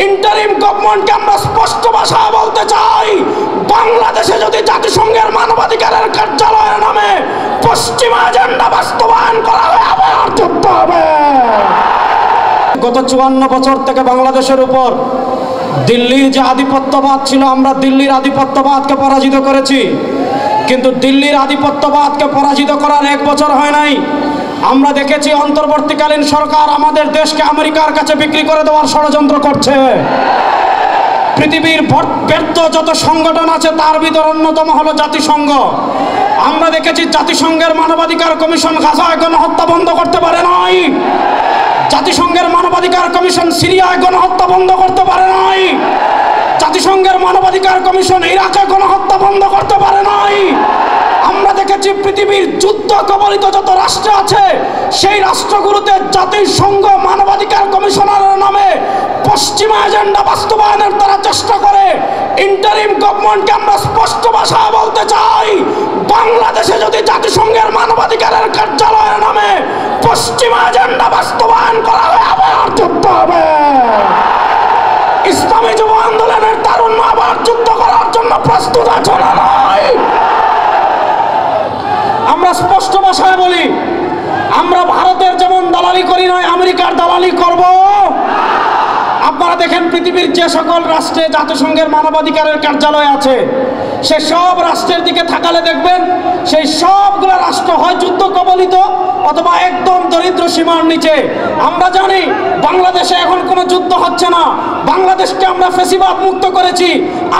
Interim গভর্নমেন্টকে আমরা স্পষ্ট ভাষায় বলতে চাই, বাংলাদেশে যদি জাতিসংঘের মানবাধিকারের কার্যালয়ের নামে পশ্চিমা এজেন্ডা বাস্তবায়ন করা হবে আর যুদ্ধ হবে। গত 54 বছর থেকে বাংলাদেশের উপর দিল্লির যে আধিপত্যবাদ ছিল, আমরা দিল্লির আধিপত্যবাদকে পরাজিত করেছি। কিন্তু দিল্লির আধিপত্যবাদকে পরাজিত করার 1 বছর হয় নাই। আমরা দেখেছি অন্তর্বর্তীকালীন সরকার আমাদের দেশকে আমেরিকার কাছে বিক্রি করে দেওয়ার ষড়যন্ত্র করছে। পৃথিবীর ব্যর্থ যত সংগঠন আছে তার ভিতর অন্যতম হলো জাতিসংঘ। আমরা দেখেছি জাতিসংঘের মানবাধিকার কমিশন গাজায় গণহত্যা বন্ধ করতে পারে নাই। জাতিসংঘের মানবাধিকার কমিশন সিরিয়ায় গণহত্যা বন্ধ করতে পারে নাই। জাতিসংঘের মানবাধিকার কমিশন ইরাকে গণহত্যা বন্ধ করতে পারে নাই। আমরা দেখেছি পৃথিবীর যুদ্ধ কবলিত যত রাষ্ট্র আছে সেই রাষ্ট্রগুলোতে জাতিসংঘ মানবাধিকার কমিশনারের নামে পশ্চিমা এজেন্ডা বাস্তবায়নের তারা চেষ্টা করে। ইন্টারিম গভর্নমেন্টকে আমরা স্পষ্ট ভাষায় বলতে চাই, বাংলাদেশে যদি জাতিসংঘের মানবাধিকারের কার্যালয়ের নামে পশ্চিমা এজেন্ডা বাস্তবায়ন করা হবে আর যুদ্ধ হবে। ইসলামী যুব আন্দোলনের তারুণ্য আবার যুদ্ধ করার জন্য প্রস্তুত আছে না নয়? আমরা স্পষ্ট ভাষায় বলি, আমরা ভারতের যেমন দালালি করি নয়, আমেরিকার দালালি করব। আপনারা দেখেন পৃথিবীর যে সকল রাষ্ট্রে জাতিসংঘের মানবাধিকারের কার্যালয় আছে সে সব রাষ্ট্রের দিকে তাকালে দেখবেন সেই সবগুলো রাষ্ট্র হয় যুদ্ধ কবলিত অথবা একদম দরিদ্র সীমার নিচে। আমরা জানি বাংলাদেশে এখন কোনো যুদ্ধ হচ্ছে না। বাংলাদেশকে আমরা ফ্যাসিবাদ মুক্ত করেছি,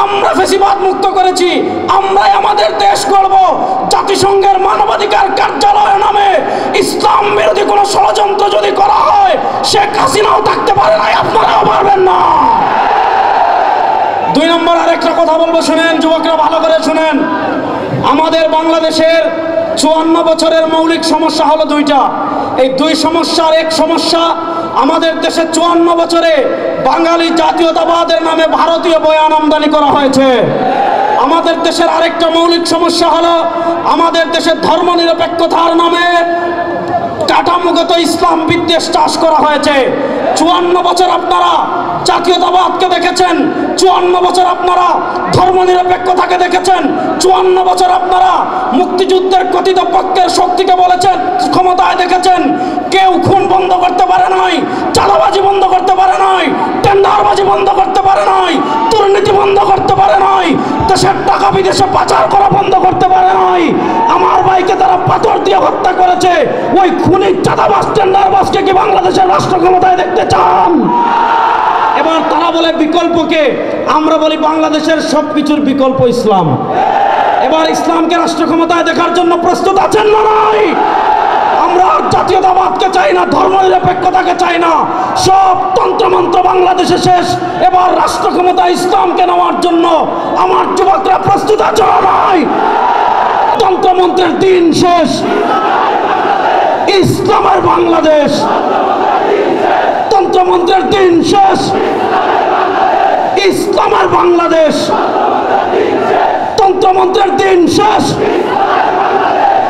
আমরা ফ্যাসিবাদ মুক্ত করেছি, আমরাই আমাদের দেশ গড়ব। জাতিসংঘের মানবাধিকার কার্যালয়ের নামে ইসলাম বিরোধী কোনো ষড়যন্ত্র যদি করা হয় শেখ হাসিনাও থাকতে পারে না, আপনারাও পারবেন না। 2 নম্বর আরেকটা কথা বলবো, শুনেন যুবকরা, ভালো করে শুনেন। আমাদের বাংলাদেশের 54 বছরের মৌলিক সমস্যা হলো 2টা। এই 2 সমস্যার এক সমস্যা, আমাদের দেশে 54 বছরে বাঙালি জাতীয়তাবাদের নামে ভারতীয় বয়ান আমদানি করা হয়েছে। আমাদের দেশের আরেকটা মৌলিক সমস্যা হলো আমাদের দেশের ধর্মনিরপেক্ষতার নামে কাঠামোগত ইসলাম বিদ্বেষ চাষ করা হয়েছে। 54 বছর আপনারা জাতীয়তাবাদকে দেখেছেন, 54 বছর আপনারা ধর্মনিরপেক্ষতাকে দেখেছেন, 54 বছর আপনারা মুক্তিযুদ্ধের কথিত পক্ষের শক্তিকে বলেছেন ক্ষমতায় দেখেছেন। কেউ খুন বন্ধ করতে পারে নাই, চাঁদাবাজি বন্ধ করতে পারে নাই, টেন্ডারবাজি বন্ধ করতে পারে নাই, দুর্নীতি বন্ধ করতে পারে নাই, দেশের টাকা বিদেশে পাচার করা বন্ধ করতে পারে নাই। আমার ভাইকে তারা পাথর দিয়ে হত্যা করেছে। ওই খুনি চাঁদাবাজ টেন্ডারবাজকে কি বাংলাদেশের রাষ্ট্র ক্ষমতায় দেখতে চান? এবার তারা বলে বিকল্পকে, আমরা বলি বাংলাদেশের সবকিছুর বিকল্প ইসলাম। এবার ইসলামকে রাষ্ট্র ক্ষমতায় দেখার জন্য প্রস্তুত আছেন না নাই? আমরা জাতীয়তাবাদকে চাই না, ধর্মনিরপেক্ষতাকে চাই না, সব তন্ত্রমন্ত্র বাংলাদেশে শেষ। এবার রাষ্ট্র ক্ষমতায় ইসলামকে নেওয়ার জন্য আমার যুবকরা প্রস্তুত আছে না নাই? তন্ত্রমন্ত্রের দিন শেষ, ইসলামের বাংলাদেশ। তন্ত্রমন্ত্রের দিন শেষ, ইসলামের বাংলাদেশ। তন্ত্রমন্ত্রের দিন শেষ,